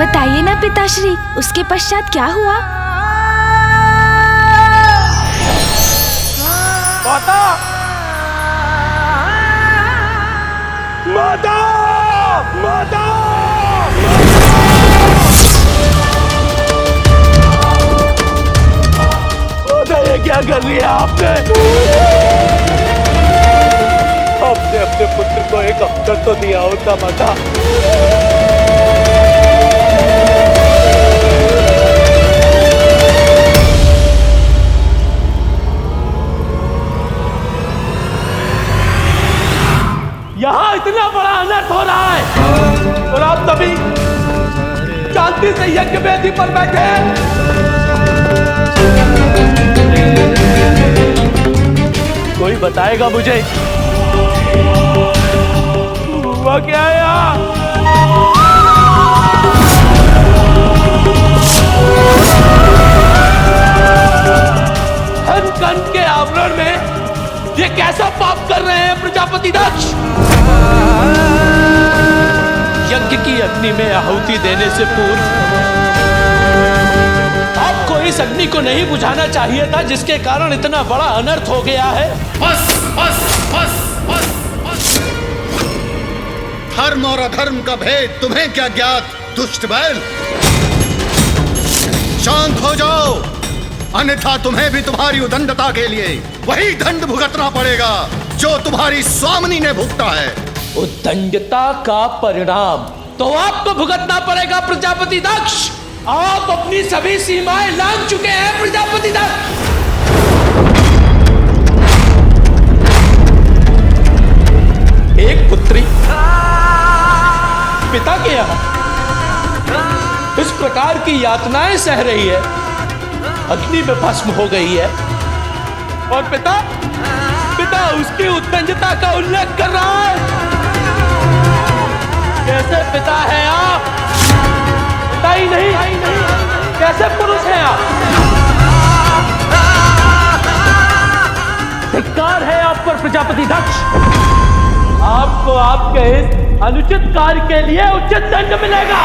बताइए ना पिताश्री, उसके पश्चात क्या हुआ? माता! माता! माता! माता, ये क्या कर लिया आपने? आपने अपने पुत्र को एक अवसर तो दिया होता माता। यहाँ इतना बड़ा अनर्थ हो रहा है और आप तभी शांति से यज्ञ वेदी पर बैठे हैं। कोई बताएगा मुझे हुआ क्या है यहाँ? धन कन के आवरण में ये कैसा पाप कर रहे हैं प्रजापति दक्ष? यज्ञ की अग्नि में आहुति देने से पूर्व आपको इस अग्नि को नहीं बुझाना चाहिए था, जिसके कारण इतना बड़ा अनर्थ हो गया है। बस बस बस बस बस। धर्म और अधर्म का भेद तुम्हें क्या ज्ञात, दुष्ट बैल? शांत हो जाओ, अन्यथा तुम्हें भी तुम्हारी उदंडता के लिए वही दंड भुगतना पड़ेगा जो तुम्हारी स्वामिनी ने भुगता है। उदंडता का परिणाम तो आपको भुगतना पड़ेगा प्रजापति दक्ष। आप अपनी सभी सीमाएं लांघ चुके हैं प्रजापति दक्ष। एक पुत्री पिता के यहाँ इस प्रकार की यातनाएं सह रही है, अग्नि में भस्म हो गई है, और पिता उसकी उत्तंजता का उल्लेख कर रहा है। कैसे पिता है आप? पिता ही नहीं, कैसे पुरुष हैं आप? धिक्कार है आप पर प्रजापति दक्ष। आपको आपके इस अनुचित कार्य के लिए उचित दंड मिलेगा।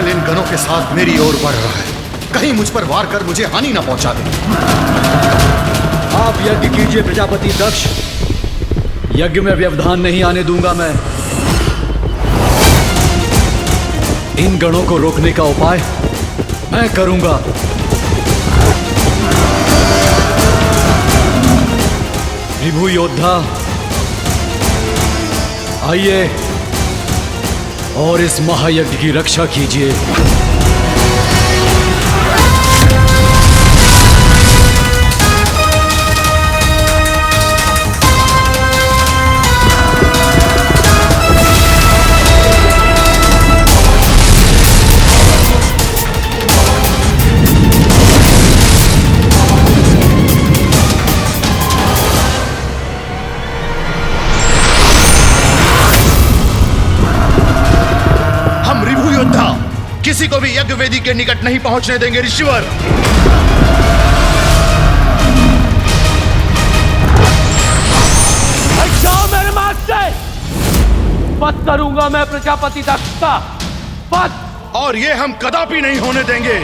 इन गणों के साथ मेरी ओर बढ़ रहा है, कहीं मुझ पर वार कर मुझे हानि न पहुंचा दे। आप यज्ञ कीजिए प्रजापति दक्ष, यज्ञ में व्यवधान नहीं आने दूंगा मैं। इन गणों को रोकने का उपाय मैं करूंगा। विभु योद्धा आइए और इस महायज्ञ की रक्षा कीजिए। किसी को भी यज्ञ वेदी के निकट नहीं पहुंचने देंगे ऋषिवर। जाओ मेरे मार्ग से। पद करूंगा मैं प्रजापति दक्ष का पद, और ये हम कदापि नहीं होने देंगे।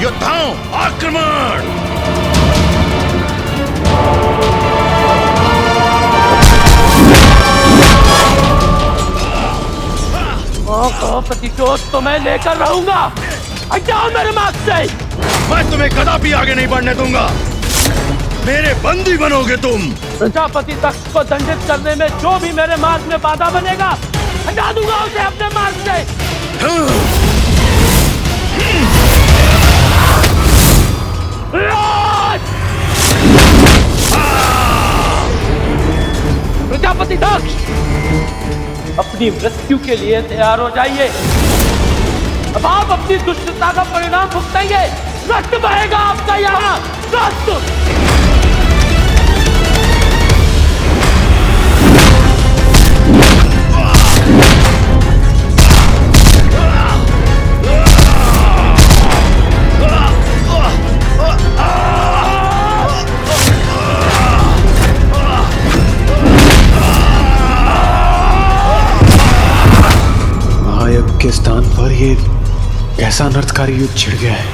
योद्धाओं आक्रमण! प्रतिशोध तो मैं लेकर रहूंगा। हटाओ मेरे मार्ग से। मैं तुम्हें कदापि आगे नहीं बढ़ने दूंगा। मेरे बंदी बनोगे तुम। प्रजापति दक्ष को दंडित करने में जो भी मेरे मार्ग में बाधा बनेगा, हटा दूंगा उसे अपने मार्ग से। प्रजापति दक्ष, अपनी मृत्यु के लिए तैयार हो जाइए। अब आप अपनी दुष्टता का परिणाम भुगतेंगे। रक्त बहेगा आपका यहाँ, रक्त। के स्थान पर ये कैसा अनर्थकारी युद्ध छिड़ गया है?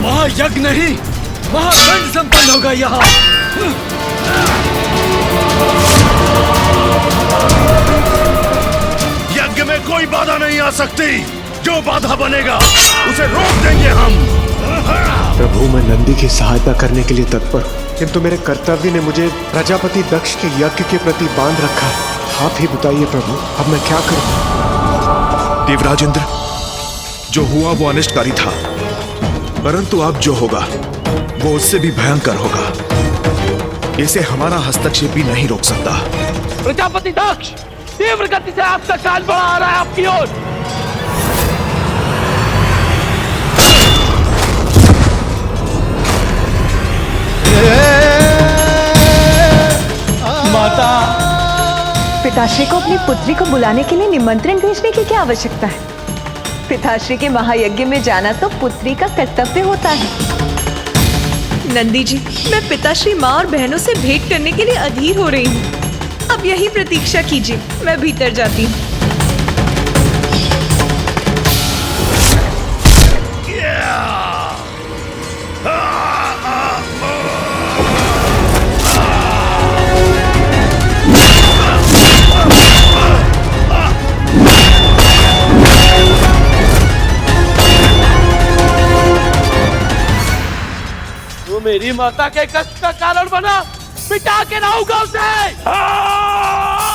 महायज्ञ नहीं, महादंड संपन्न होगा यहाँ। यज्ञ में कोई बाधा नहीं आ सकती। जो बाधा बनेगा उसे रोक देंगे हम। प्रभु, मैं नंदी की सहायता करने के लिए तत्पर हूँ, किंतु मेरे कर्तव्य ने मुझे प्रजापति दक्ष के यज्ञ के प्रति बांध रखा है। आप ही बताइए प्रभु, अब मैं क्या करूं? देवराज इंद्र, जो हुआ वो अनिष्टकारी था, परंतु अब जो होगा वो उससे भी भयंकर होगा। इसे हमारा हस्तक्षेप भी नहीं रोक सकता। प्रजापति दक्ष, तीव्र गति से आपका काल बढ़ा आ रहा है आपकी ओर। माता, पिताश्री को अपनी पुत्री को बुलाने के लिए निमंत्रण भेजने की क्या आवश्यकता है? पिताश्री के महायज्ञ में जाना तो पुत्री का कर्तव्य होता है। नंदी जी, मैं पिताश्री माँ और बहनों से भेंट करने के लिए अधीर हो रही हूँ। अब यही प्रतीक्षा कीजिए, मैं भीतर जाती हूँ। मेरी माता के कष्ट का कारण बना, मिटा के लाऊंगा उसे।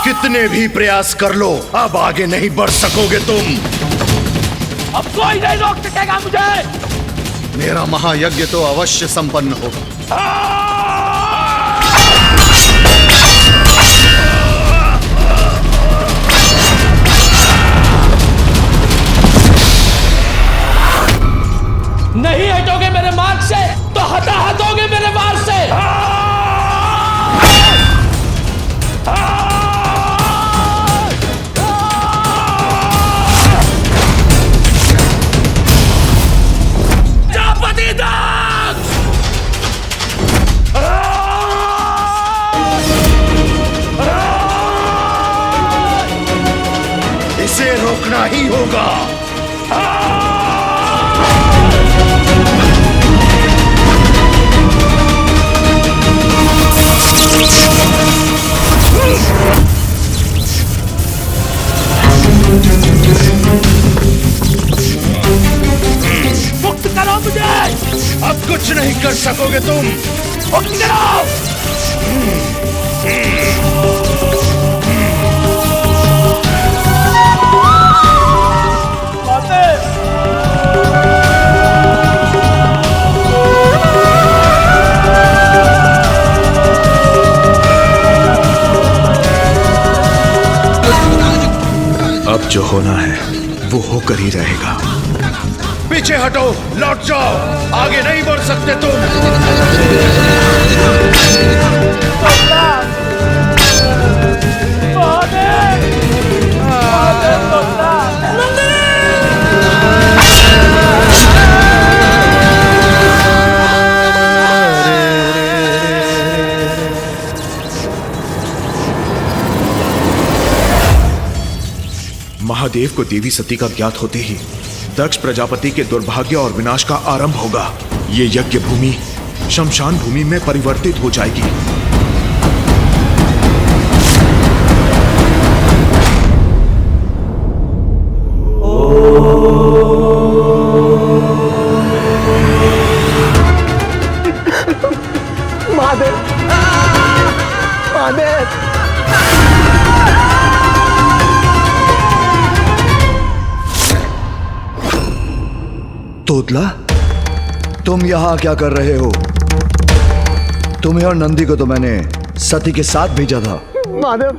कितने भी प्रयास कर लो, अब आगे नहीं बढ़ सकोगे तुम। अब कोई नहीं रोक सकेगा मुझे। मेरा महायज्ञ तो अवश्य संपन्न होगा। नहीं हटोगे मेरे मार्ग से तो हताहत होगे मेरे वार से। प्रजापति दक्ष! इसे रोकना ही होगा। मुक्त करो मुझे। अब कुछ नहीं कर सकोगे तुम। मुक्त करो। अब जो होना है वो होकर ही रहेगा। पीछे हटो, लौट जाओ, आगे नहीं बढ़ सकते तुम। महादेव को देवी सती का ज्ञात होते ही दक्ष प्रजापति के दुर्भाग्य और विनाश का आरंभ होगा। ये यज्ञ भूमि शमशान भूमि में परिवर्तित हो जाएगी। महादेव, महादेव। तोतला, तुम यहाँ क्या कर रहे हो? तुम्हें और नंदी को तो मैंने सती के साथ भेजा था। महादेव,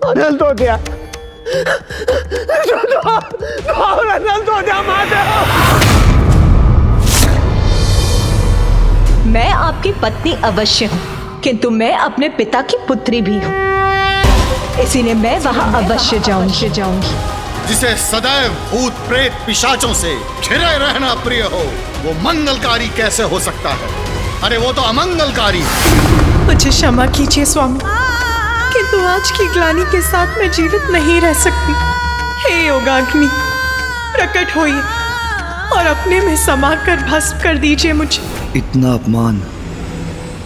अनल तो दिया, अनल तो दिया महादेव। मैं आपकी पत्नी अवश्य हूँ, किंतु मैं अपने पिता की पुत्री भी हूँ, इसीलिए मैं वहाँ अवश्य जाऊंगी। जिसे सदैव भूत प्रेत पिशाचों से घिरे रहना प्रिय हो, वो मंगलकारी कैसे हो सकता है? अरे वो तो अमंगलकारी। मुझे क्षमा कीजिए स्वामी, किंतु आज की ग्लानि के साथ मैं जीवित नहीं रह सकती। हे योगाग्नि, प्रकट होइए और अपने में समाकर भस्म कर दीजिए मुझे। इतना अपमान,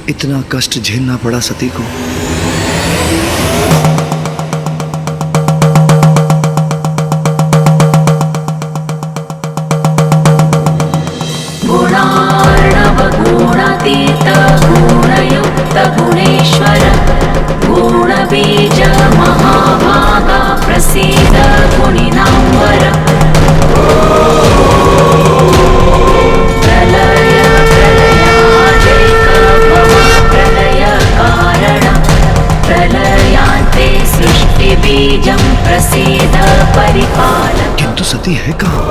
इतना कष्ट झेलना पड़ा सती को। गुणार्णव गुणातीत गुणयुक्त गुणेश्वर गुणबीज महाभागा प्रसीद गुणिनांवर। प्रलय प्रलयाजैक प्रलय कारण प्रलयांते सृष्टि बीजं प्रसीद परिपालक। किंतु सती है कहाँ?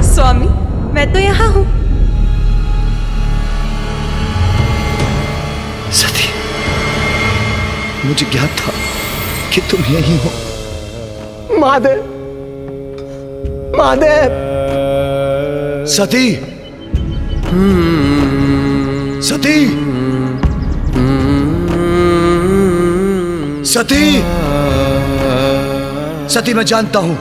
स्वामी, मैं तो यहाँ हूँ। सती, मुझे ज्ञात था कि तुम यही हो। महादेव, महादेव। सती, सती, सती, सती, मैं जानता हूं,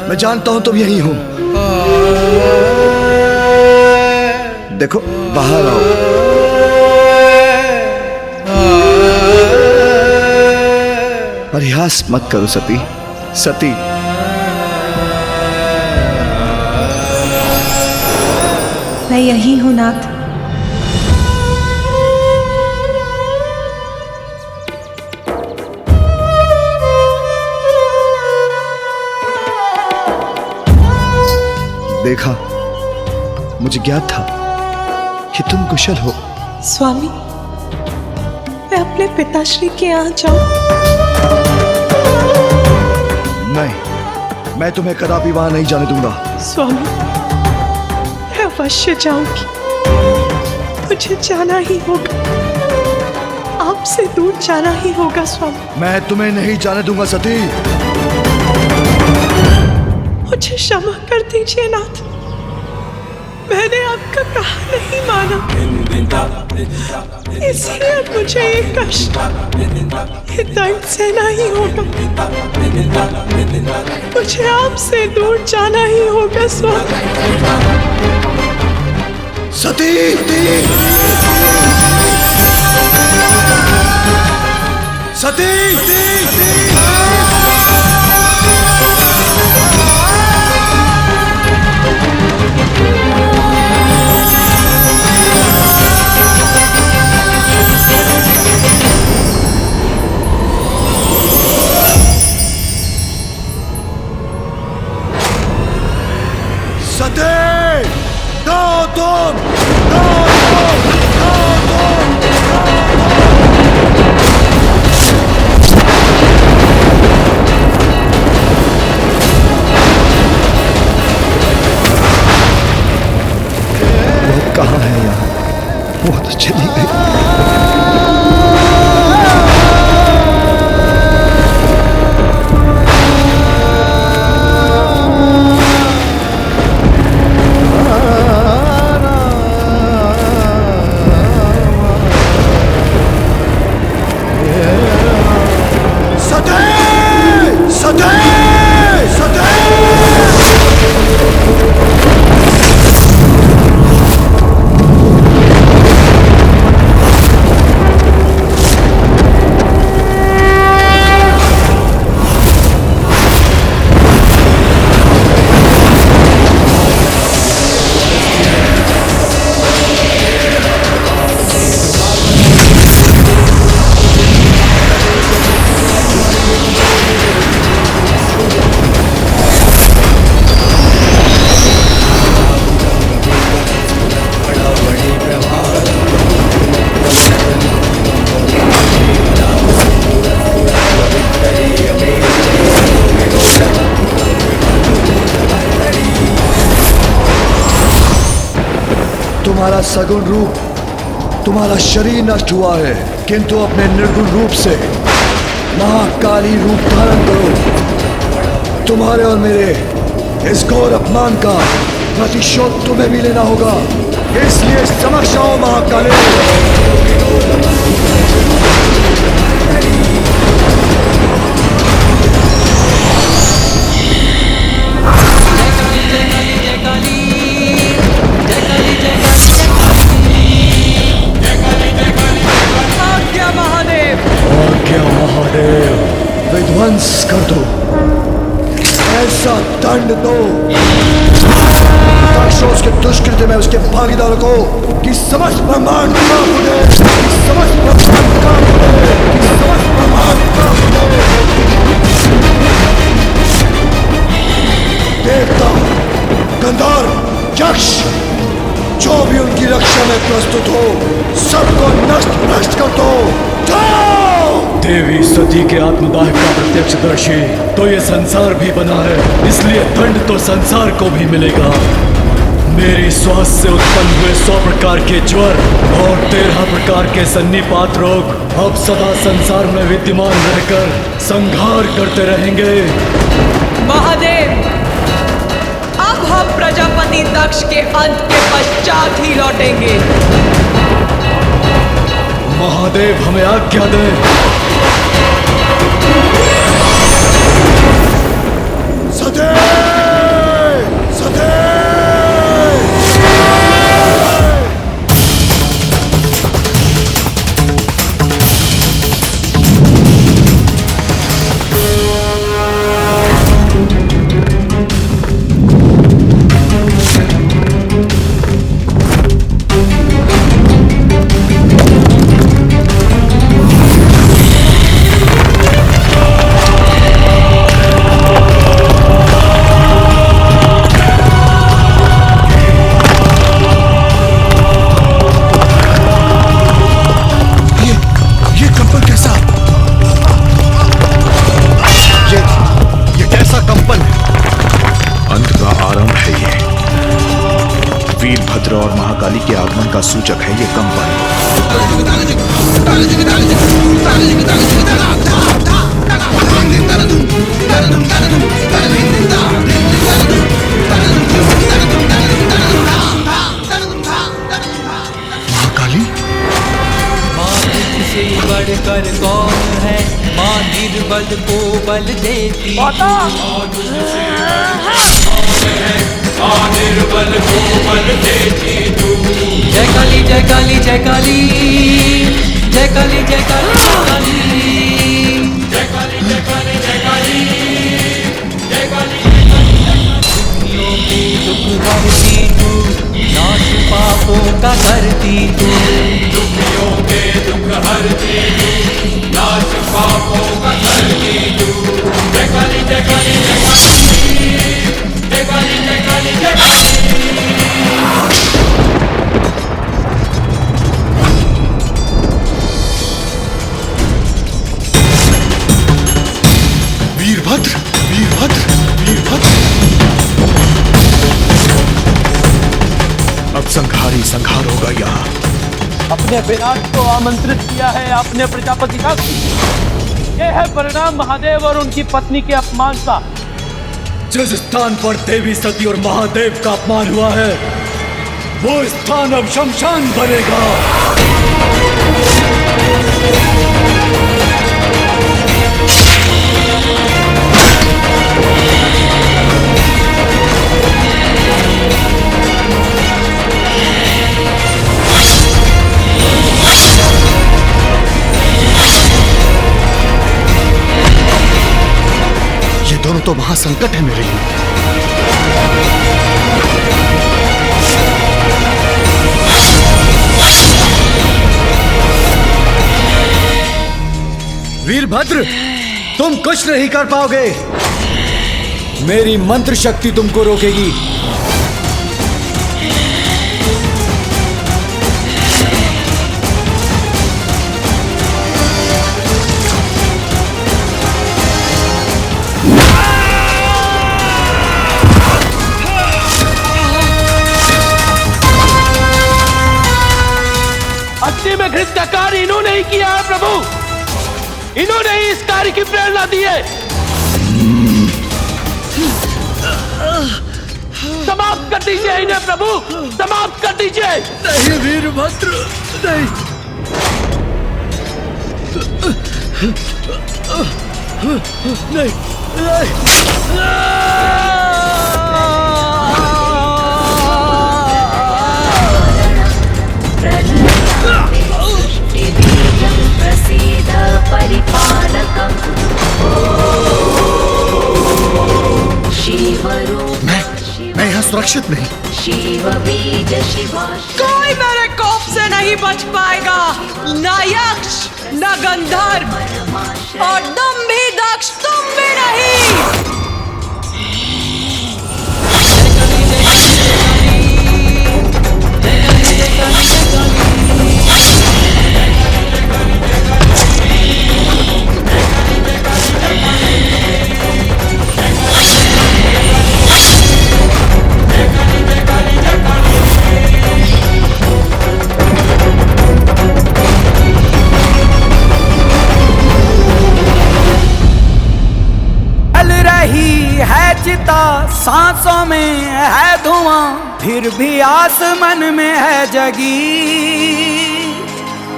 मैं जानता हूं तुम यही हो। देखो, बाहर आओ। परिहास मत करो सती। सती, मैं यही हूँ नाथ। देखा, मुझे ज्ञात था कि तुम कुशल हो। स्वामी, मैं अपने पिताश्री के यहाँ जाऊं? नहीं, मैं तुम्हें कदापि वहां नहीं जाने दूंगा। स्वामी, मैं अवश्य जाऊंगी। मुझे जाना ही होगा, आपसे दूर जाना ही होगा स्वामी। मैं तुम्हें नहीं जाने दूंगा सती। मुझे क्षमा कर दीजिए नाथ, मैंने आपका कहा नहीं माना, इसलिए अब मुझे ये कष्ट, ये दर्द सहना ही होगा। मुझे आपसे दूर जाना ही होगा स्वामी। सती, सती, कहाँ है यहाँ? वो तो चली गई। तुम्हारा सगुण रूप, तुम्हारा शरीर नष्ट हुआ है, किंतु अपने निर्गुण रूप से महाकाली रूप धारण करो। तुम्हारे और मेरे इस घोर अपमान का प्रतिशोध तुम्हें भी लेना होगा। इसलिए समक्ष आओ महाकाली। आज्ञा महादेव, विध्वंस कर दो, ऐसा दंड दो दक्ष और उसके दुष्कृत्य में उसके भागीदारों को कि समस्त ब्रह्मांड कांप उठे, कि समस्त ब्रह्मांड कांप उठे, कि समस्त ब्रह्मांड कांप उठे। देवता, गंधर्व, यक्ष, जो भी उनकी रक्षा में प्रस्तुत हो, सबको नष्ट भ्रष्ट कर दो। देवी सती के आत्मदाह का प्रत्यक्षदर्शी तो ये संसार भी बना है, इसलिए दंड तो संसार को भी मिलेगा। मेरी श्वास से उत्पन्न हुए 100 प्रकार के ज्वर और 13 प्रकार के सन्निपात रोग अब सदा संसार में विद्यमान रहकर संहार करते रहेंगे। महादेव, अब हम प्रजापति दक्ष के अंत के पश्चात ही लौटेंगे। महादेव हमें आज्ञा दें। सदैव सदैव और महाकाली के आगमन का सूचक है ये कंपन। महाकाली, माँ तुझसे बढ़कर कौन है, माँ निर्बल को बल देती, निर्बल को बल देती तू। जय काली जय काली जय काली, जय काली जय काली जय काली, जय काली जय काली जय काली, जय काली दुखियों की दुख हरती तू, नाश पापों का करती तू। दुखियों के दुख हरती तू, नाश पापों का करती तू। जय काली जय काली जय काली, जय काली जय काली। वीरभद्र, वीरभद्र, वीरभद्र। अब संहारी संहार होगा यहाँ। अपने विनाश को आमंत्रित किया है आपने प्रजापति का। यह है परिणाम महादेव और उनकी पत्नी के अपमान का। जिस स्थान पर देवी सती और महादेव का अपमान हुआ है, वो स्थान अब शमशान बनेगा। ये दोनों तो महासंकट है मेरे लिए। वीरभद्र, तुम कुछ नहीं कर पाओगे। मेरी मंत्र शक्ति तुमको रोकेगी। अग्नि में घृत का कार्य इन्होंने ही किया है प्रभु। इन्होंने ही इस कार्य की प्रेरणा दी है। समाप्त कर दीजिए इन्हें प्रभु, समाप्त कर दीजिए। नहीं वीरभद्र, नहीं। नहीं, प्रसीद परिपालकम् शिवरूप मैं यहाँ सुरक्षित नहीं। शिव बीज शिवा। कोई मेरे कोप से नहीं बच पाएगा, न यक्ष न गंधर्व, और तुम भी दक्ष, तुम भी नहीं। सांसों में है धुआं, फिर भी आस मन में है जगी।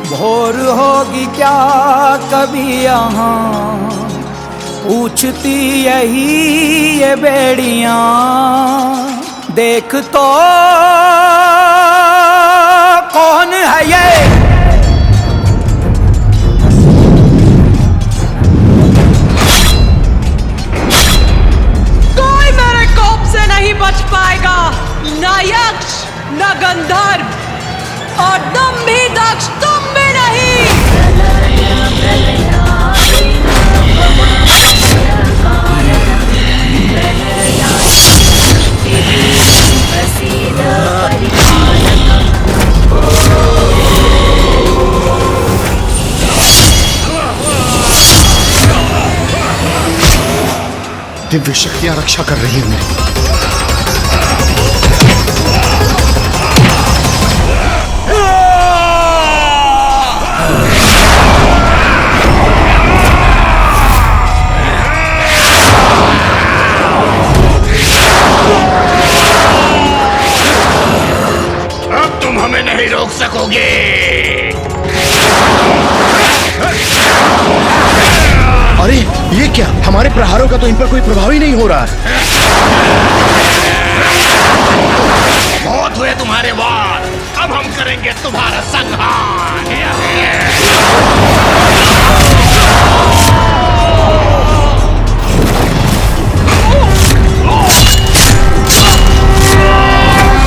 भोर होगी क्या कभी यहाँ, पूछती यही ये बेड़ियां। देख तो कौन है ये, नहीं बच पाएगा, न यक्ष न गंधर्व, और तुम भी दक्ष, तुम भी नहीं। दिव्य शक्तियां रक्षा कर रही हैं मेरी। अब तुम हमें नहीं रोक सकोगे। अरे ये क्या, हमारे प्रहारों का तो इन पर कोई प्रभाव ही नहीं हो रहा है। बहुत हुए तुम्हारे वार, अब हम करेंगे तुम्हारा संहार।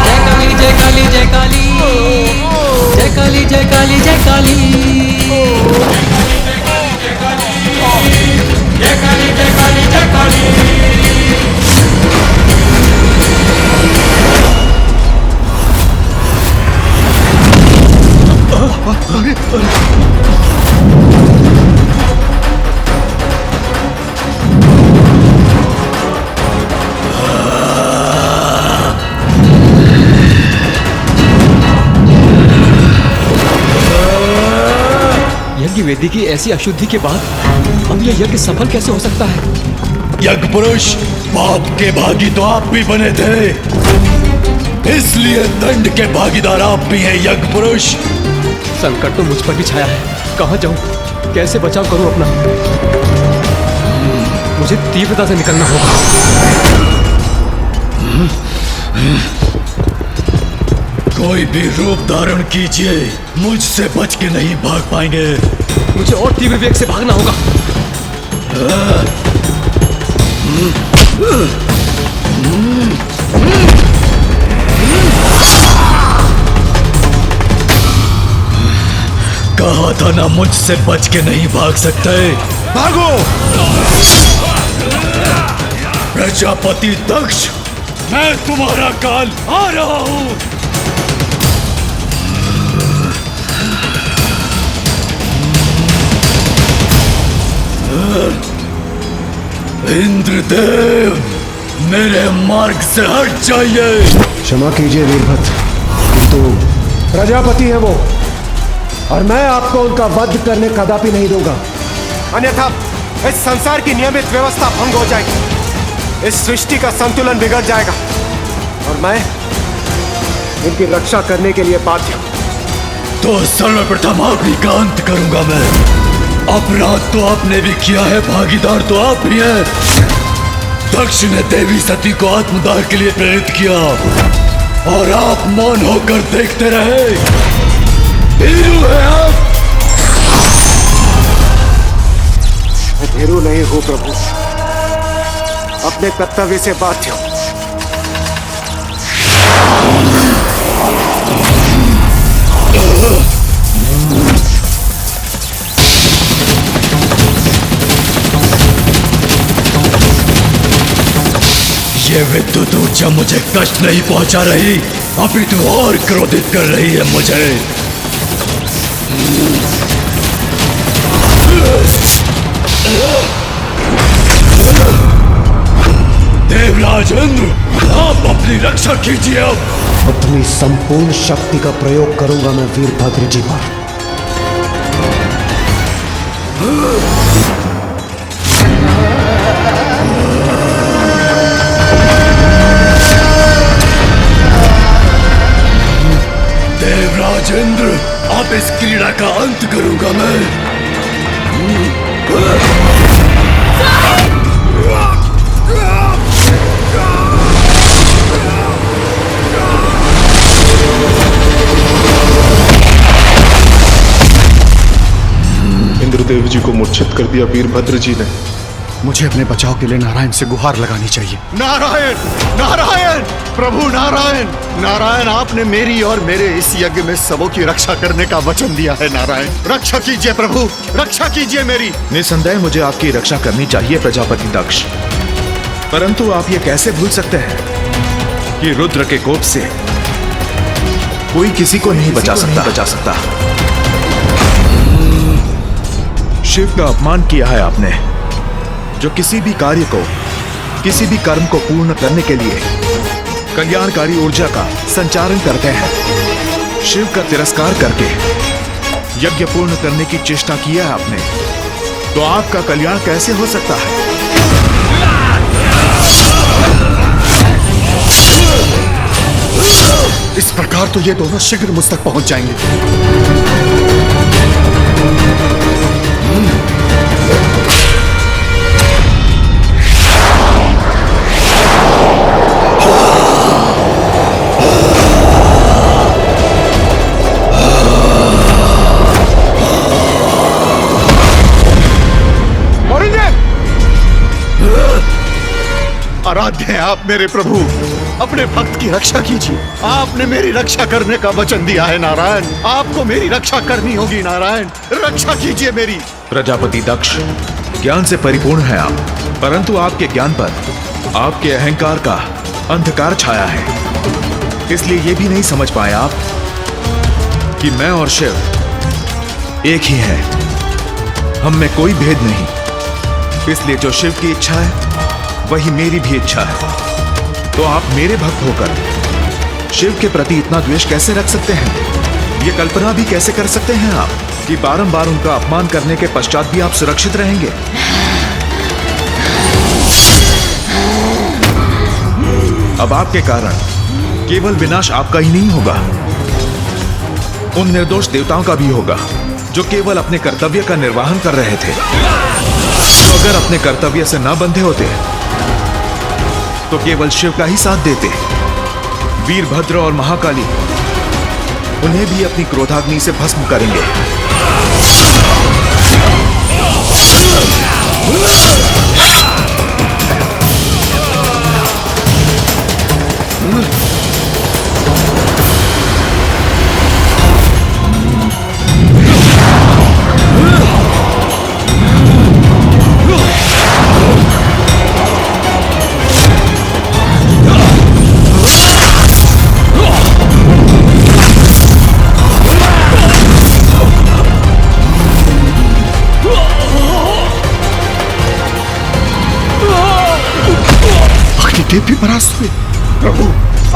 जय काली जय काली जय काली, जय काली जय काली जय काली, जय काली जय काली। यज्ञ वेदी की ऐसी अशुद्धि के बाद अब यह यज्ञ सफल कैसे हो सकता है? यज्ञ पुरुष, पाप के भागी तो आप भी बने थे, इसलिए दंड के भागीदार आप भी हैं यज्ञ पुरुष। संकट तो मुझ पर भी छाया है, कहां जाऊं, कैसे बचाव करूं अपना? मुझे तीव्रता से निकलना होगा। कोई भी रूप धारण कीजिए, मुझसे बच के नहीं भाग पाएंगे। मुझे और तीव्र वेग से भागना होगा। कहा था ना, मुझसे बच के नहीं भाग सकते। भागो! प्रजापति दक्ष, मैं तुम्हारा काल आ रहा हूं। इंद्रदेव, मेरे मार्ग से हट जाइए। क्षमा कीजिए वीरभद्र, तो प्रजापति है वो, और मैं आपको उनका वध करने कदापि नहीं दूंगा। अन्यथा इस संसार की नियमित व्यवस्था भंग हो जाएगी, इस सृष्टि का संतुलन बिगड़ जाएगा। और मैं इनकी रक्षा करने के लिए बाध्य हूं। तो सर्वप्रथम आप ही का अंत करूंगा मैं। अपराध तो आपने भी किया है, भागीदार तो आप ही हैं। दक्ष ने देवी सती को आत्मदाह के लिए प्रेरित किया और आप मौन होकर देखते रहे। भीरू है आप। मैं भीरू नहीं हूं प्रभु, अपने कर्तव्य से बाध्य हूं। ये विद्युत ऊर्जा मुझे कष्ट नहीं पहुंचा रही, अपितु और क्रोधित कर रही है मुझे। देवराज इंद्र, आप अपनी रक्षा कीजिए। अब अपनी संपूर्ण शक्ति का प्रयोग करूंगा मैं वीरभद्र जी पर। देवराज इंद्र, अब इस क्रीड़ा का अंत करूंगा मैं। इंद्रदेव जी को मूर्छित कर दिया वीरभद्र जी ने। मुझे अपने बचाव के लिए नारायण से गुहार लगानी चाहिए। नारायण, नारायण, प्रभु नारायण, नारायण, आपने मेरी और मेरे इस यज्ञ में सबों की रक्षा करने का वचन दिया है। नारायण, रक्षा कीजिए प्रभु, रक्षा कीजिए मेरी। निसंदेह मुझे आपकी रक्षा करनी चाहिए प्रजापति दक्ष, परंतु आप ये कैसे भूल सकते हैं कि रुद्र के कोप से कोई किसी को नहीं बचा सकता। शिव का अपमान किया है आपने, जो किसी भी कार्य को, किसी भी कर्म को पूर्ण करने के लिए कल्याणकारी ऊर्जा का संचारण करते हैं। शिव का तिरस्कार करके यज्ञ पूर्ण करने की चेष्टा किया है आपने, तो आपका कल्याण कैसे हो सकता है? इस प्रकार तो ये दोनों शीघ्र मुझ तक पहुंच जाएंगे। आराध्य हैं आप मेरे प्रभु, अपने भक्त की रक्षा कीजिए। आपने मेरी रक्षा करने का वचन दिया है नारायण, आपको मेरी रक्षा करनी होगी। नारायण, रक्षा कीजिए मेरी। प्रजापति दक्ष, ज्ञान से परिपूर्ण है आप, परंतु आपके ज्ञान पर आपके अहंकार का अंधकार छाया है। इसलिए ये भी नहीं समझ पाए आप कि मैं और शिव एक ही हैं, हम में कोई भेद नहीं। इसलिए जो शिव की इच्छा है वही मेरी भी इच्छा है। तो आप मेरे भक्त होकर शिव के प्रति इतना द्वेष कैसे रख सकते हैं? ये कल्पना भी कैसे कर सकते हैं आप कि बारंबार उनका अपमान करने के पश्चात भी आप सुरक्षित रहेंगे? अब आपके कारण केवल विनाश आपका ही नहीं होगा, उन निर्दोष देवताओं का भी होगा जो केवल अपने कर्तव्य का निर्वहन कर रहे थे। तो अगर अपने कर्तव्य से न बंधे होते तो केवल शिव का ही साथ देते। वीरभद्र और महाकाली उन्हें भी अपनी क्रोधाग्नि से भस्म करेंगे। देव भी परास्त हुए। प्रभु,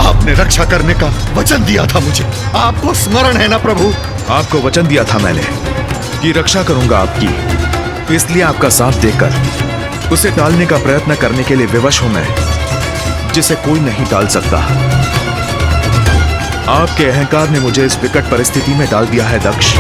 आपने रक्षा करने का वचन दिया था मुझे, आपको स्मरण है ना प्रभु? आपको वचन दिया था मैंने कि रक्षा करूंगा आपकी, इसलिए आपका साथ देकर उसे टालने का प्रयत्न करने के लिए विवश हूं मैं। जिसे कोई नहीं टाल सकता। आपके अहंकार ने मुझे इस विकट परिस्थिति में डाल दिया है दक्ष।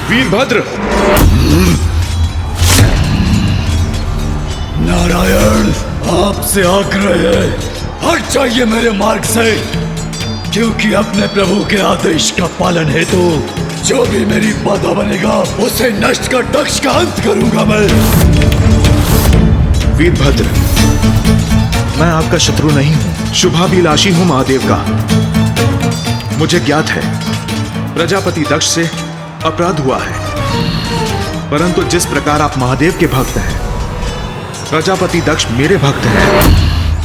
वीरभद्र! नारायण, आपसे आग्रह है, हट जाइए मेरे मार्ग से, क्योंकि अपने प्रभु के आदेश का पालन हेतु जो भी मेरी बाधा बनेगा उसे नष्ट कर दक्ष का अंत करूंगा मैं। वीरभद्र, मैं आपका शत्रु नहीं हूं, शुभाभिलाषी हूं महादेव का। मुझे ज्ञात है प्रजापति दक्ष से अपराध हुआ है, परंतु जिस प्रकार आप महादेव के भक्त हैं, प्रजापति दक्ष मेरे भक्त हैं,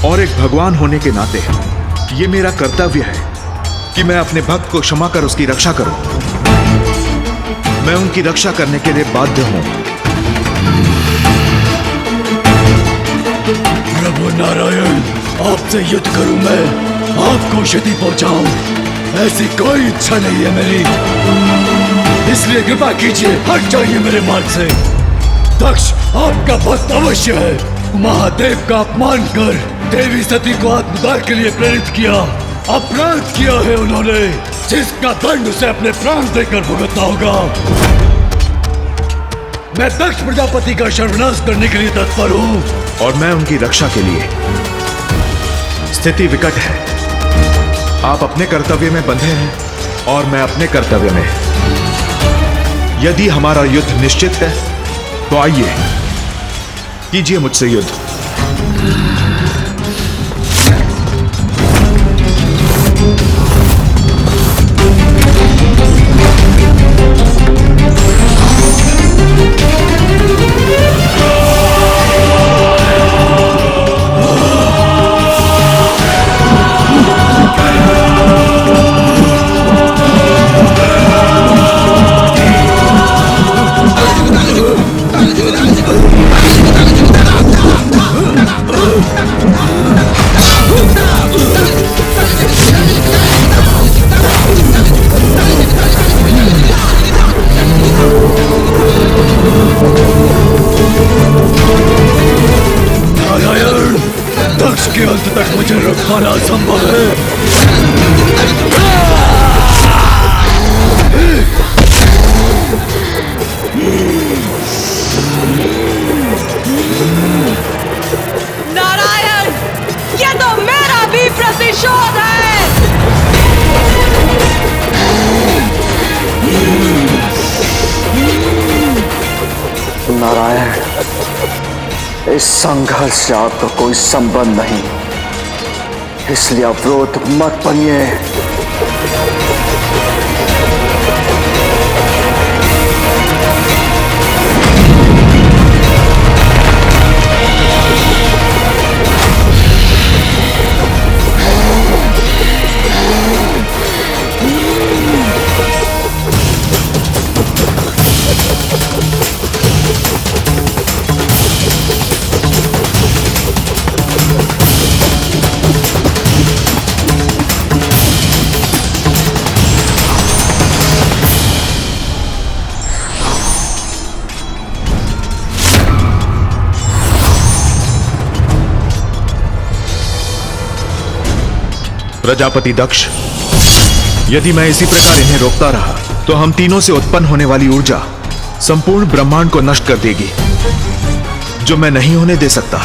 और एक भगवान होने के नाते ये मेरा कर्तव्य है कि मैं अपने भक्त को क्षमा कर उसकी रक्षा करूं। मैं उनकी रक्षा करने के लिए बाध्य हूं। प्रभु नारायण, आपसे युद्ध करूं मैं, आपको क्षति पहुंचाऊं, ऐसी कोई इच्छा नहीं है मेरी, इसलिए कृपा कीजिए, हट जाइए मेरे मार्ग से। दक्ष आपका भक्त अवश्य है, महादेव का अपमान कर देवी सती को आत्मदाह के लिए प्रेरित किया, अपराध किया है उन्होंने, जिसका दंड उसे अपने प्राण देकर भुगतना होगा। मैं दक्ष प्रजापति का सर्वनाश करने के लिए तत्पर हूँ, और मैं उनकी रक्षा के लिए। स्थिति विकट है, आप अपने कर्तव्य में बंधे हैं और मैं अपने कर्तव्य में। यदि हमारा युद्ध निश्चित है तो आइए कीजिए मुझसे युद्ध। पाना असंभव है। नारायण, ये तो मेरा भी प्रतिशोध है। नारायण, इस संघर्ष से आपका कोई संबंध नहीं, इसलिए अवरोध मत बनिए। प्रजापति दक्ष, यदि मैं इसी प्रकार इन्हें रोकता रहा तो हम तीनों से उत्पन्न होने वाली ऊर्जा संपूर्ण ब्रह्मांड को नष्ट कर देगी, जो मैं नहीं होने दे सकता।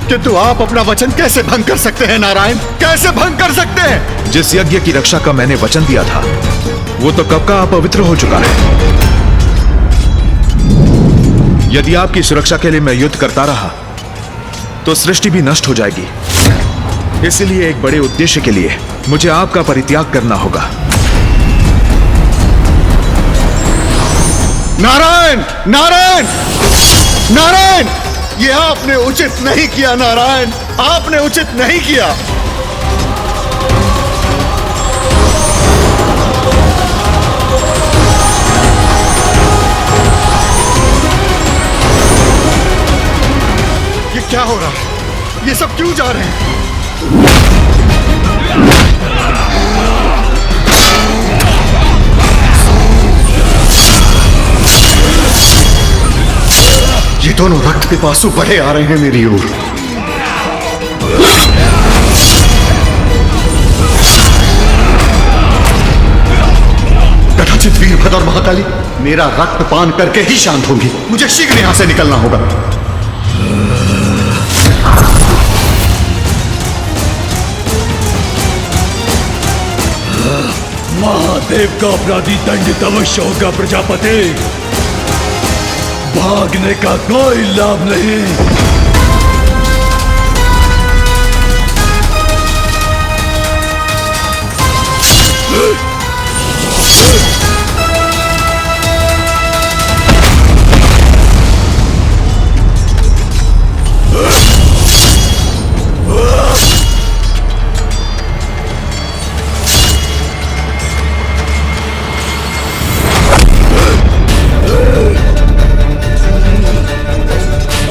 किंतु आप अपना वचन कैसे भंग कर सकते हैं नारायण, कैसे भंग कर सकते हैं? जिस यज्ञ की रक्षा का मैंने वचन दिया था वो तो कब का अपवित्र हो चुका है। यदि आपकी सुरक्षा के लिए मैं युद्ध करता रहा तो सृष्टि भी नष्ट हो जाएगी। इसलिए एक बड़े उद्देश्य के लिए मुझे आपका परित्याग करना होगा। नारायण, नारायण, नारायण, ये आपने उचित नहीं किया नारायण, आपने उचित नहीं किया। ये क्या हो रहा है? ये सब क्यों जा रहे हैं? ये दोनों रक्त पिपासु बढ़े आ रहे हैं मेरी ओर। कदाचित वीरभद्र और महाकाली मेरा रक्त पान करके ही शांत होंगी। मुझे शीघ्र यहां से निकलना होगा। महादेव का अपराधी दंडित अवश्य होगा प्रजापति। भागने का कोई लाभ नहीं।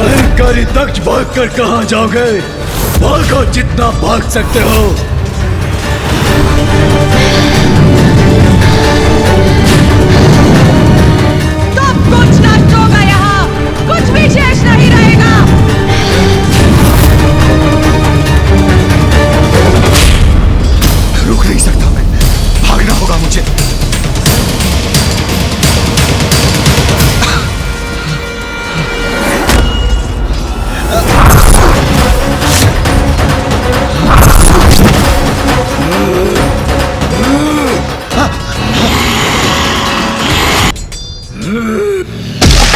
अहंकारी दक्ष भागकर कहां जाओगे? भागो जितना भाग सकते हो। सब कुछ नष्ट होगा, यहाँ कुछ भी शेष नहीं रहेगा। रुक नहीं सकता मैं, भागना होगा मुझे।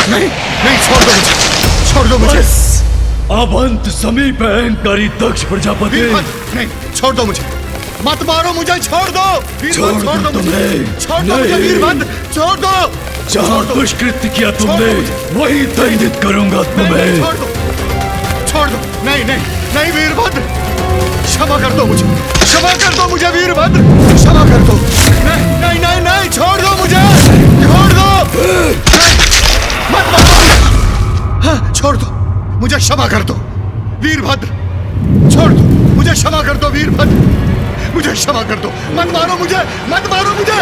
नहीं नहीं, छोड़ दो मुझे। अब अंत समीप है अहंकारी दक्ष प्रजापति। नहीं, छोड़ दो मुझे, मत मारो मुझे, छोड़ दो। छोड़ दो तुम्हें। छोड़ दो मुझे वीरभद्र, छोड़ दो। जहाँ दुष्कृत्य किया तुमने वही दंडित करूंगा तुम्हें। छोड़ दो। नहीं नहीं नहीं वीरभद्र, क्षमा कर दो मुझे, क्षमा कर दो मुझे वीरभद्र, क्षमा कर दो। नहीं नहीं नहीं नहीं, छोड़ दो मुझे, छोड़ दो। मत मारो। हाँ, छोड़ दो मुझे, क्षमा कर दो वीरभद्र, छोड़ दो मुझे, क्षमा कर दो वीरभद्र, मुझे क्षमा कर दो। मत मारो मुझे, मत मारो मुझे।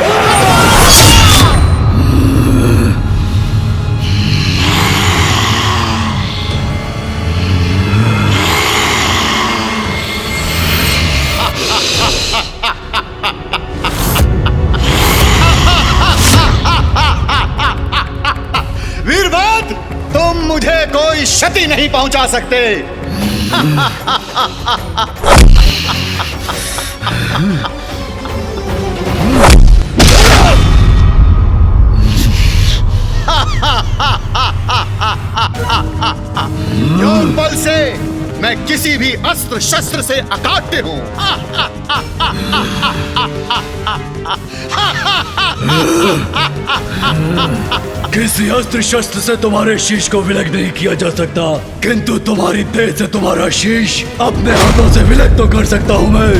वीरभद्र, तुम मुझे कोई क्षति नहीं पहुंचा सकते। योग बल से मैं किसी भी अस्त्र शस्त्र से अकाट्य हूं। किसी अस्त्र शस्त्र से तुम्हारे शीश को विलग नहीं किया जा सकता, किंतु तुम्हारी देह से तुम्हारा शीश अपने हाथों से विलग तो कर सकता हूं मैं।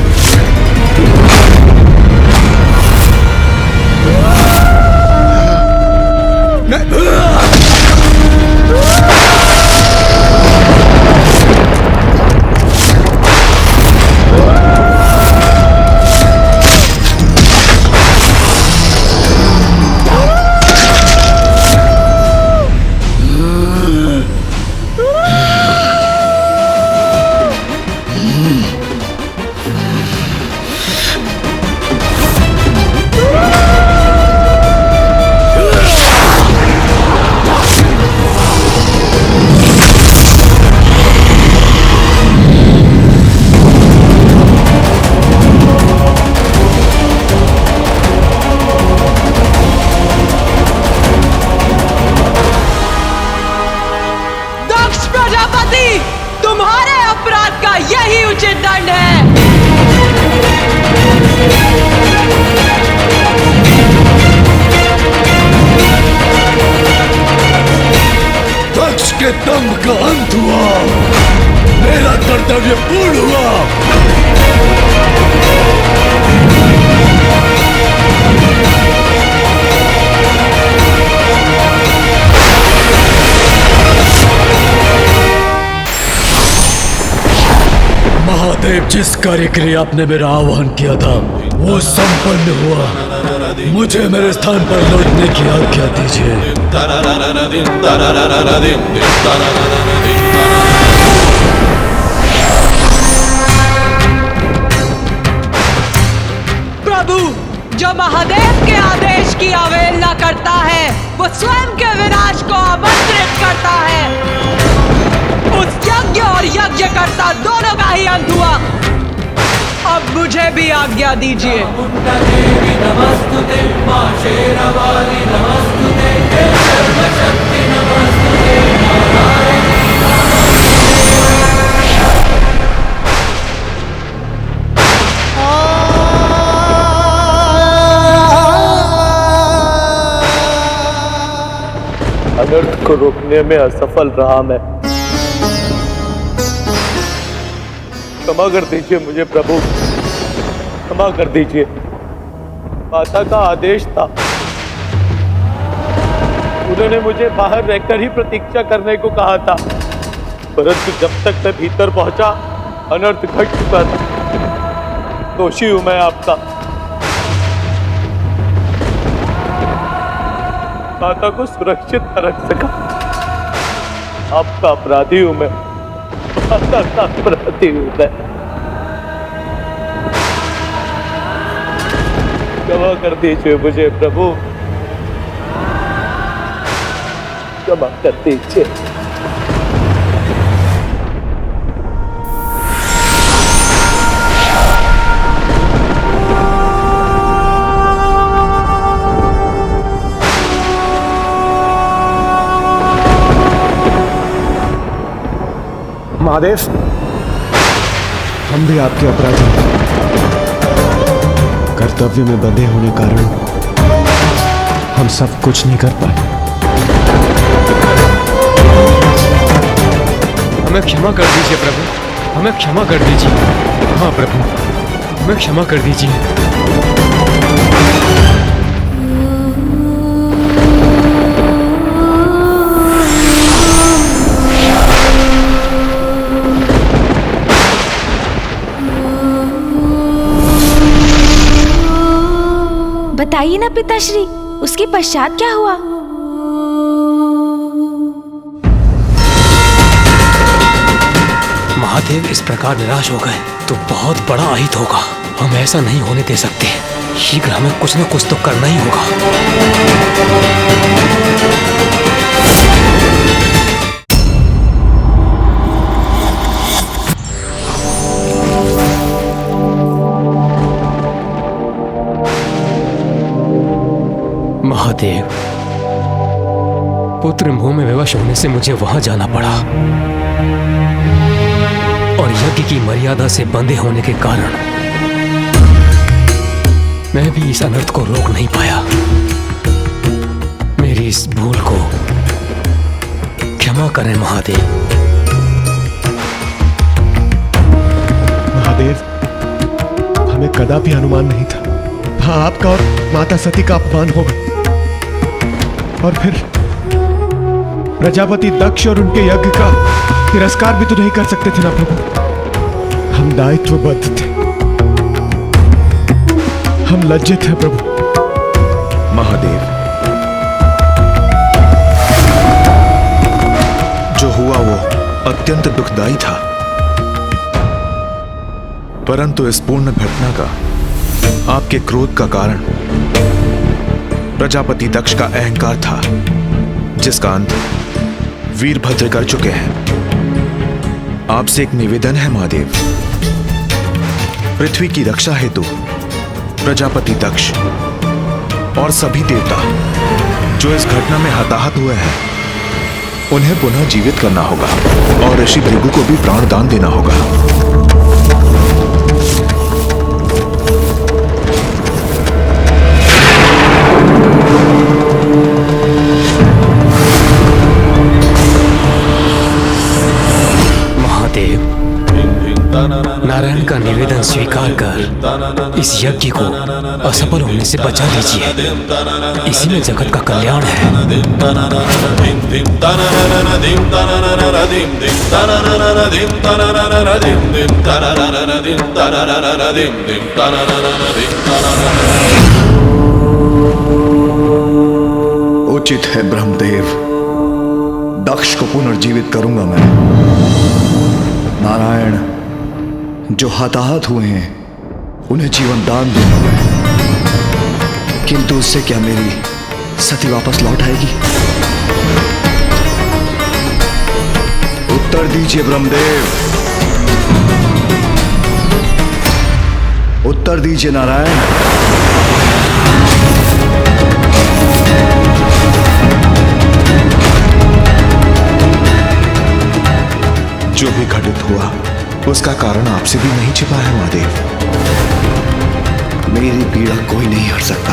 तुम्हारे अपराध का यही उचित दंड है। दक्ष के दंभ का अंत हुआ, मेरा कर्तव्य पूर्ण हुआ। महादेव, जिस कार्य के लिए आपने मेरा आह्वान किया था वो संपन्न हुआ। मुझे मेरे स्थान पर लौटने की आज्ञा दीजिए। प्रभु, जो महादेव के आदेश की अवहेलना करता है वो स्वयं के विनाश को आमंत्रित करता है। उस यज्ञ और यज्ञकर्ता दोनों का ही अंत हुआ। अब मुझे भी आज्ञा दीजिए। अनर्थ को रोकने में असफल रहा मैं। क्षमा कर दीजिए मुझे प्रभु, क्षमा कर दीजिए। माता का आदेश था, उन्होंने मुझे बाहर रहकर ही प्रतीक्षा करने को कहा था, परंतु जब तक मैं भीतर पहुंचा अनर्थ घट चुका था। दोषी हूं मैं आपका। माता को सुरक्षित न रख सका, आपका अपराधी हूं मैं। माता का अपराधी हूं मैं। क्षमा कर दीजिए मुझे प्रभु, क्षमा कर दीजिए। महादेव, हम भी आपके अपराधी हैं। कर्तव्य में बंधे होने कारण हम सब कुछ नहीं कर पाए। हमें क्षमा कर दीजिए प्रभु, हमें क्षमा कर दीजिए। हाँ प्रभु, हमें क्षमा कर दीजिए। बताइए ना पिताश्री, उसके पश्चात क्या हुआ? महादेव इस प्रकार निराश हो गए तो बहुत बड़ा अहित होगा। हम ऐसा नहीं होने दे सकते। शीघ्र हमें कुछ न कुछ तो करना ही होगा। महादेव, पुत्र मोह में विवश होने से मुझे वहां जाना पड़ा और यज्ञ की मर्यादा से बंधे होने के कारण मैं भी इस अनर्थ को रोक नहीं पाया। मेरी इस भूल को क्षमा करें महादेव। महादेव, हमें कदापि अनुमान नहीं था। हाँ, आपका और माता सती का अपमान होगा और फिर प्रजापति दक्ष और उनके यज्ञ का तिरस्कार भी तो नहीं कर सकते थे ना प्रभु। हम दायित्वबद्ध थे, हम लज्जित हैं प्रभु। महादेव, जो हुआ वो अत्यंत दुखदायी था, परंतु इस पूर्ण घटना का आपके क्रोध का कारण प्रजापति दक्ष का अहंकार था, जिसका अंत वीरभद्र कर चुके हैं। आपसे एक निवेदन है महादेव, पृथ्वी की रक्षा हेतु प्रजापति दक्ष और सभी देवता जो इस घटना में हताहत हुए हैं उन्हें पुनः जीवित करना होगा और ऋषि भृगु को भी प्राणदान देना होगा। नारायण का निवेदन स्वीकार कर इस यज्ञ को असफल होने से बचा लीजिए। इसी में जगत का कल्याण है। उचित है ब्रह्मदेव, दक्ष को पुनर्जीवित करूंगा मैं। नारायण जो हताहत हुए हैं उन्हें जीवन दान दूंगा मैं, किंतु उससे क्या मेरी सती वापस लौट आएगी? उत्तर दीजिए ब्रह्मदेव, उत्तर दीजिए नारायण। जो भी घटित हुआ उसका कारण आपसे भी नहीं छिपा है महादेव। मेरी पीड़ा कोई नहीं हट सकता।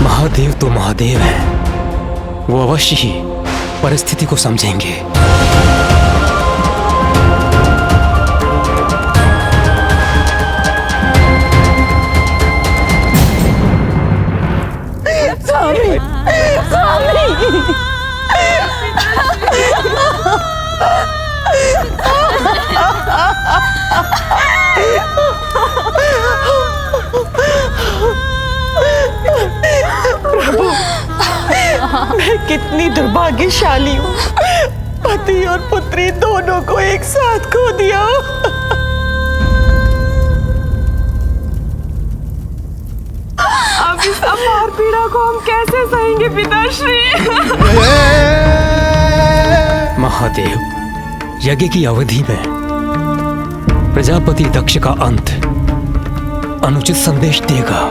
महादेव तो महादेव है, वो अवश्य ही परिस्थिति को समझेंगे। स्वामी, स्वामी। प्रभु, मैं कितनी दुर्भाग्यशाली हूँ, पति और पुत्री दोनों को एक साथ खो दिया। अब इस अपार पीड़ा को हम कैसे सहेंगे पिताश्री? महादेव, यज्ञ की अवधि में प्रजापति दक्ष का अंत अनुचित संदेश देगा।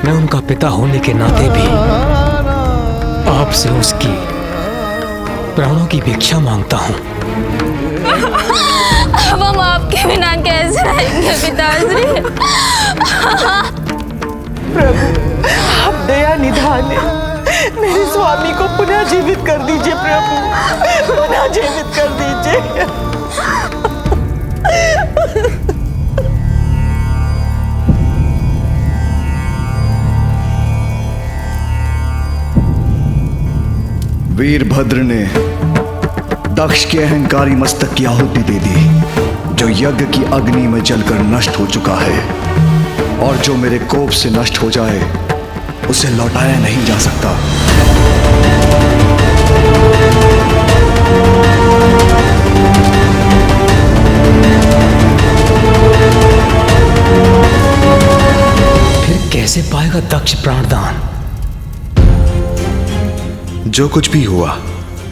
मैं उनका पिता होने के नाते भी आपसे उसकी प्राणों की भिक्षा मांगता हूँ। अब हम आपके बिना कैसे रहेंगे पिताश्री? प्रभु, आप दया निधान है, मेरे स्वामी को पुनः जीवित कर दीजिए प्रभु, पुनः जीवित कर दीजिए। वीरभद्र ने दक्ष के अहंकारी मस्तक की आहुति दे दी, जो यज्ञ की अग्नि में जलकर नष्ट हो चुका है, और जो मेरे कोप से नष्ट हो जाए उसे लौटाया नहीं जा सकता। फिर कैसे पाएगा दक्ष प्राणदान? जो कुछ भी हुआ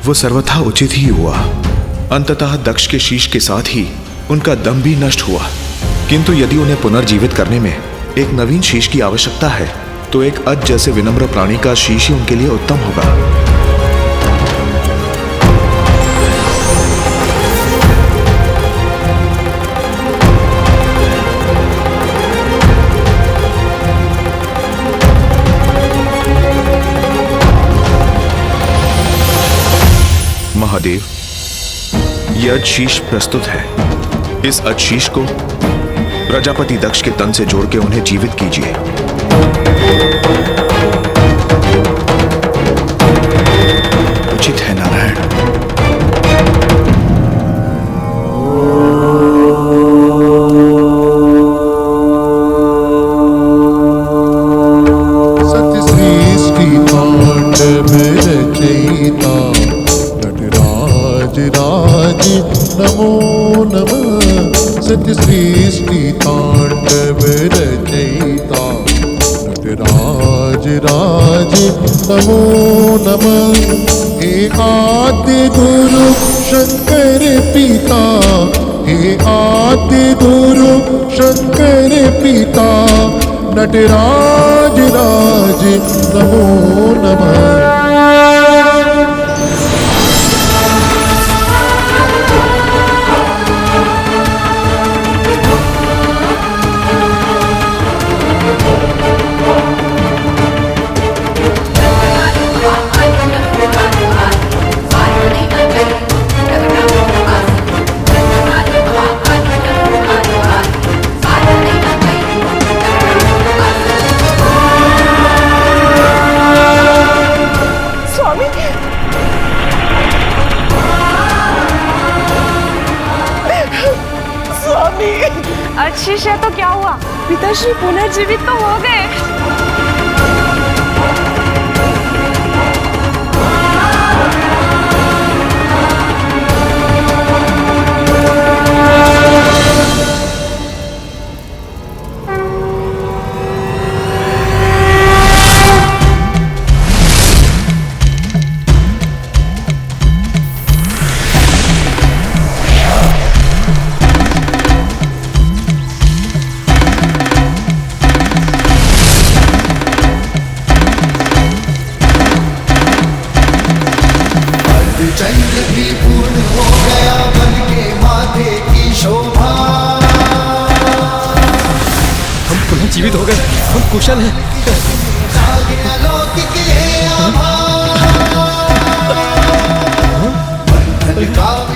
वो सर्वथा उचित ही हुआ। अंततः दक्ष के शीश के साथ ही उनका दम भी नष्ट हुआ, किंतु यदि उन्हें पुनर्जीवित करने में एक नवीन शीश की आवश्यकता है तो एक अज जैसे विनम्र प्राणी का शीश ही उनके लिए उत्तम होगा। महादेव, यह अजशीष प्रस्तुत है। इस अजशीष को प्रजापति दक्ष के तन से जोड़ के उन्हें जीवित कीजिए। उचित है नारायण। नमो नमः सत्य सृष्टि तांडव रचयिता नटराज राज नमो नमः। हे आद्य गुरु शंकर पिता, हे आद्य गुरु शंकर पिता नटराज राज नमो नमः। कोशिश है तो क्या हुआ, पिताश्री पुनर्जीवित तो हो गए। चंद्र भी पूर्ण हो गया बन के माथे की शोभा। हम पुनः जीवित हो गए, हम कुशल हैं। अलौकिक ये आभार।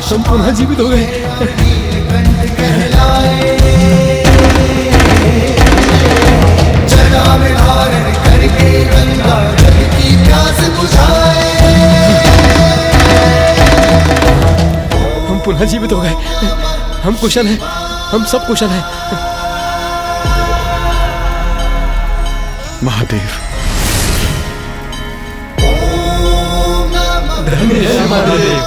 हम पुनः जीवित हो गए। जटा में धारण करके गंगा जल की प्यास बुझाए। हम पुनः जीवित हो गए, हम कुशल हैं, हम सब कुशल हैं। महादेव, धन्य है महादेव।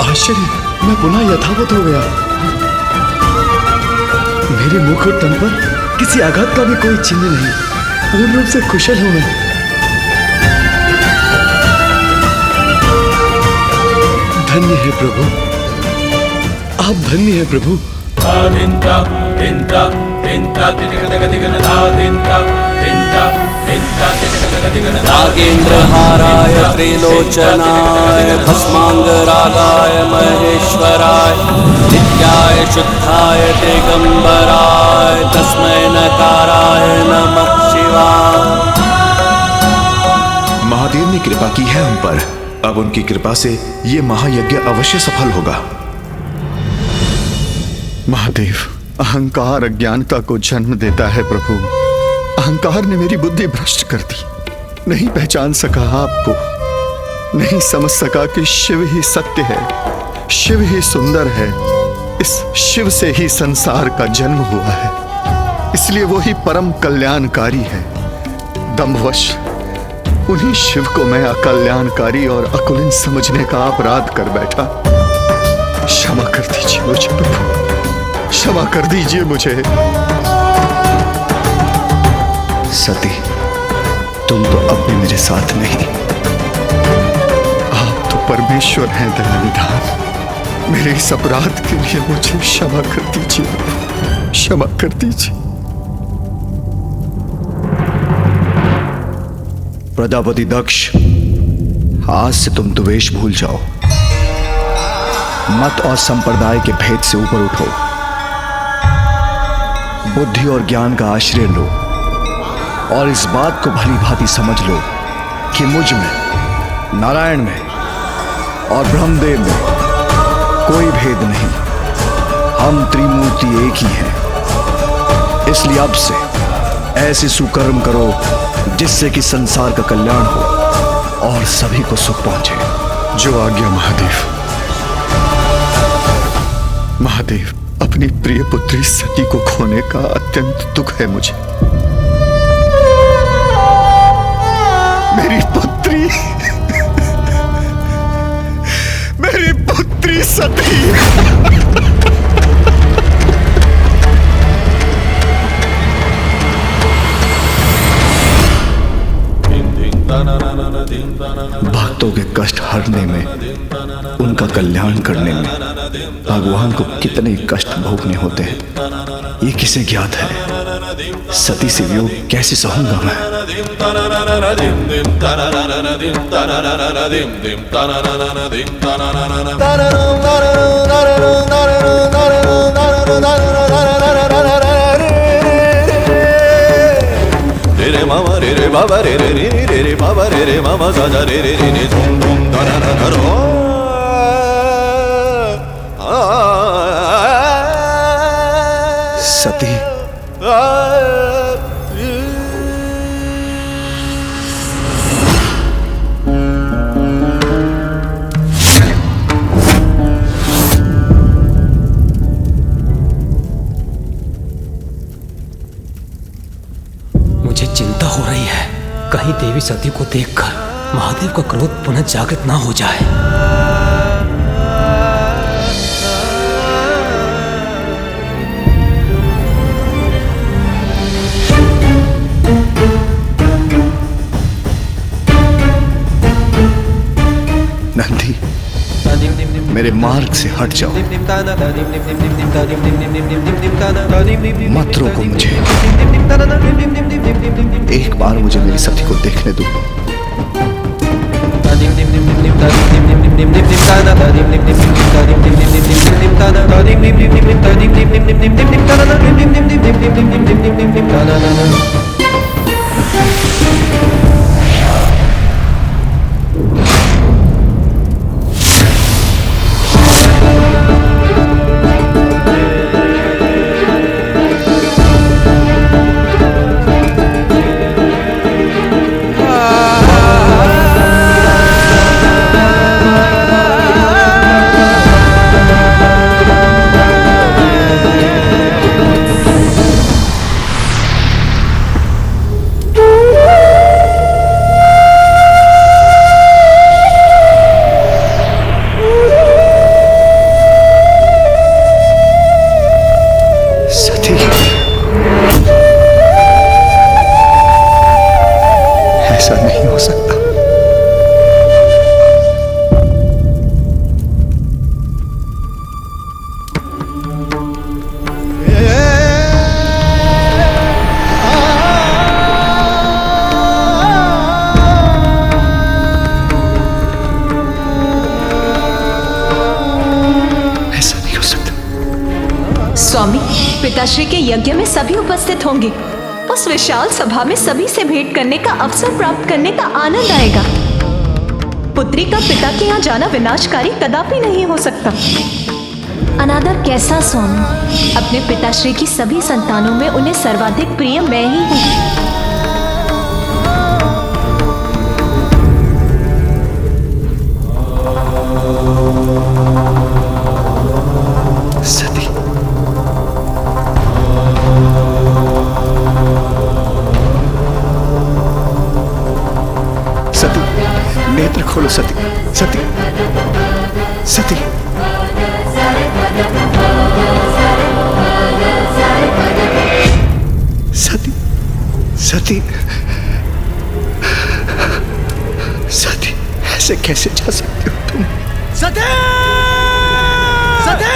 आश्चर्य, मैं पुनः यथावत हो गया। मेरे मुख और तन पर किसी आघात का भी कोई चिन्ह नहीं। पूर्ण रूप से कुशल हूं मैं। धन्य है प्रभु, आप धन्य है प्रभु। नागेन्द्रहाराय त्रिलोचनाय भस्मांगरागाय महेश्वराय नित्याय शुद्धाय दिगंबराय तस्मै नकाराय नमः शिवाय। महादेव ने कृपा की है हम पर, अब उनकी कृपा से ये महायज्ञ अवश्य सफल होगा। महादेव, अहंकार अज्ञानता को जन्म देता है प्रभु। अहंकार ने मेरी बुद्धि भ्रष्ट कर दी। नहीं पहचान सका आपको, नहीं समझ सका कि शिव ही सत्य है, शिव ही सुंदर है। इस शिव से ही संसार का जन्म हुआ है, इसलिए वो ही परम कल्याणकारी है। दंभवश उन्हीं शिव को मैं अकल्याणकारी और अकुलिन समझने का अपराध कर बैठा। क्षमा कर दीजिए मुझे प्रभु, क्षमा कर दीजिए मुझे। सती, तुम तो अब भी मेरे साथ नहीं। आप तो परमेश्वर हैं दयानिधान। मेरे इस अपराध के लिए मुझे क्षमा कर दीजिए, क्षमा कर दीजिए। प्रजापति दक्ष, आज से तुम द्वेष भूल जाओ। मत और संप्रदाय के भेद से ऊपर उठो। बुद्धि और ज्ञान का आश्रय लो और इस बात को भली भांति समझ लो कि मुझ में, नारायण में और ब्रह्मदेव में कोई भेद नहीं। हम त्रिमूर्ति एक ही हैं। इसलिए अब से ऐसे सुकर्म करो जिससे कि संसार का कल्याण हो और सभी को सुख पहुंचे। जो आज्ञा महादेव। महादेव, अपनी प्रिय पुत्री सती को खोने का अत्यंत दुख है मुझे। मेरी पुत्री, मेरी पुत्री सती। भक्तों के कष्ट हरने में, उनका कल्याण करने में भगवान को कितने कष्ट भोगने होते हैं, ये किसे ज्ञात है। सती से वियोग कैसे सहूंगा मैं। रे मामा रे रे बाबा रे रे रे रे रे बाबा रे रे मामा साजा रे रे रे धूम धूम धरा धरो। सती, कहीं देवी सती को देखकर महादेव का क्रोध पुनः जागृत ना हो जाए। नंदी, मेरे मार्ग से हट जाओ, मत रोको मुझे। एक बार मुझे मेरी सती को देखने दो। स्वामी, पिताश्री के यज्ञ में सभी उपस्थित होंगे। उस विशाल सभा में सभी से भेंट करने का अवसर प्राप्त करने का आनंद आएगा। पुत्री का पिता के यहाँ जाना विनाशकारी कदापि नहीं हो सकता। अनादर कैसा स्वामी? अपने पिताश्री की सभी संतानों में उन्हें सर्वाधिक प्रिय मैं ही हूँ। सती, सती, नेत्र खोलो सती, सती, सती। सती, सती, सती, ऐसे कैसे जा सकते हो तुम? सती! सती!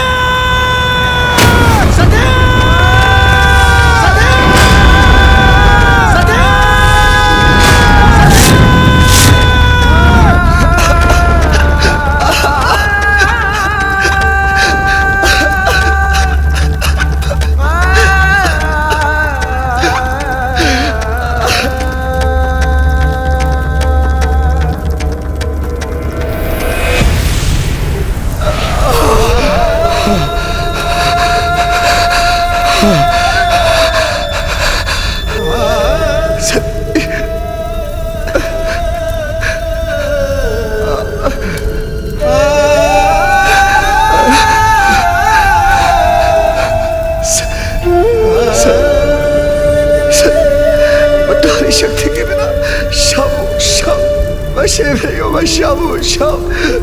शक्ति के बिना शाबू शाबू बशे में हो बशाबू शाब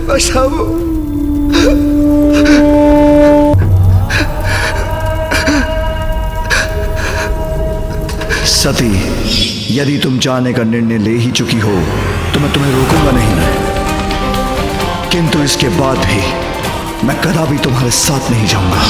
बशाबू। सती, यदि तुम जाने का निर्णय ले ही चुकी हो तो मैं तुम्हें रोकूंगा नहीं, किंतु इसके बाद भी मैं कदापि तुम्हारे साथ नहीं जाऊंगा।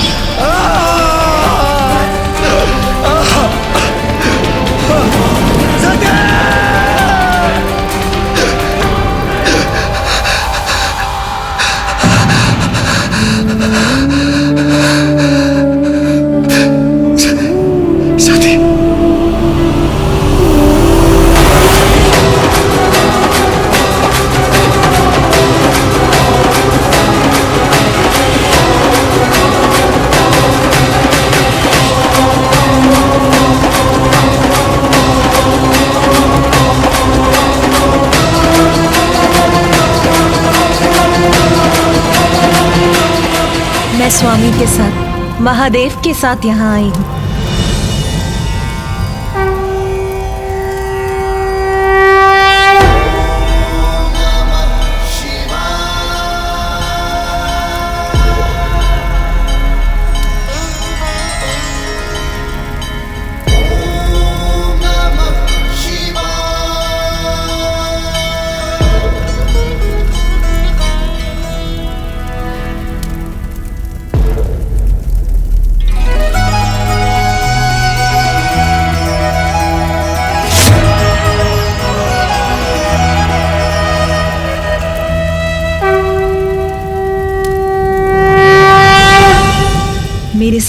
मैं स्वामी के साथ, महादेव के साथ यहाँ आई हूँ।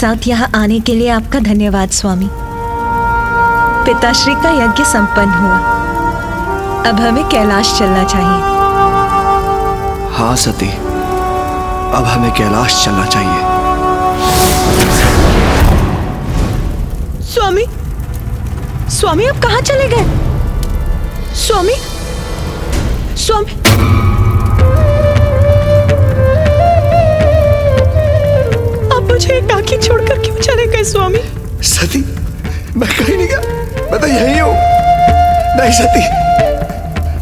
साथ यहाँ आने के लिए आपका धन्यवाद स्वामी। पिताश्री का यज्ञ संपन्न हुआ, अब हमें कैलाश चलना चाहिए। हाँ सती, अब हमें कैलाश चलना चाहिए। स्वामी, स्वामी आप कहाँ चले गए? स्वामी, स्वामी, आप मुझे एकाकी छोड़कर क्यों चले गए स्वामी? सती, मैं कहीं नहीं गया, मैं तो यहीं हूँ। नहीं सती,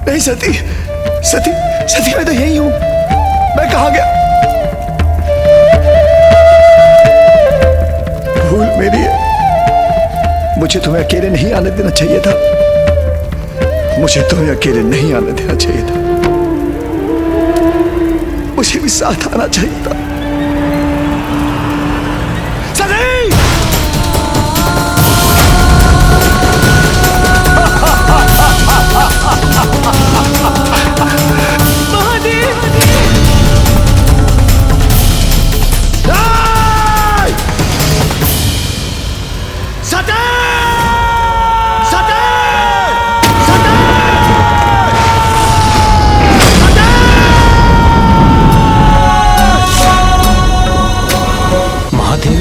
नहीं सती, सती, सती मैं तो यहीं हूँ, मैं कहाँ गया? भूल मेरी है, मुझे तुम्हें अकेले नहीं आने देना चाहिए था। मुझे तुम्हें अकेले नहीं आने देना चाहिए था, मुझे भी साथ आना चाहिए था।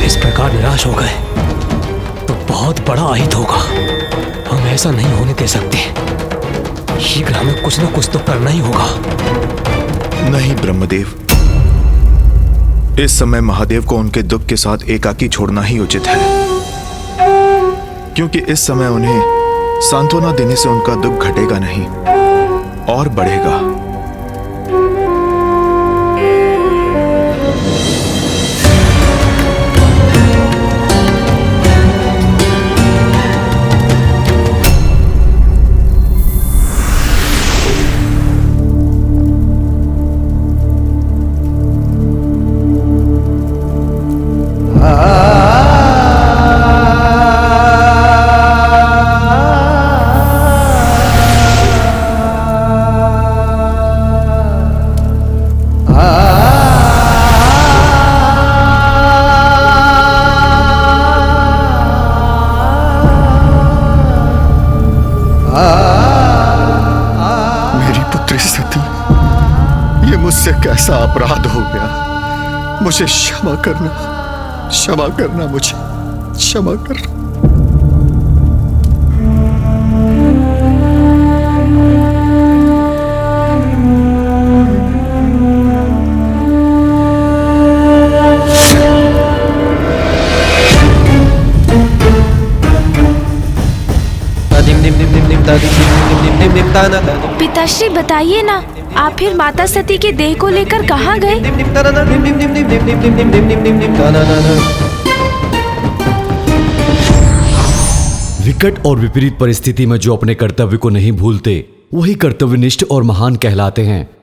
इस प्रकार निराश हो गए तो बहुत बड़ा अहित होगा। हम ऐसा नहीं होने दे सकते। शीघ्र हमें कुछ न कुछ तो करना ही होगा। नहीं ब्रह्मदेव, इस समय महादेव को उनके दुख के साथ एकाकी छोड़ना ही उचित है, क्योंकि इस समय उन्हें सांत्वना देने से उनका दुख घटेगा नहीं और बढ़ेगा। मुझसे कैसा अपराध हो गया, मुझे क्षमा करना, मुझे क्षमा करना। पिताश्री बताइए ना, आप फिर माता सती के देह को लेकर कहाँ गए? विकट और विपरीत परिस्थिति में जो अपने कर्तव्य को नहीं भूलते वही कर्तव्यनिष्ठ और महान कहलाते हैं।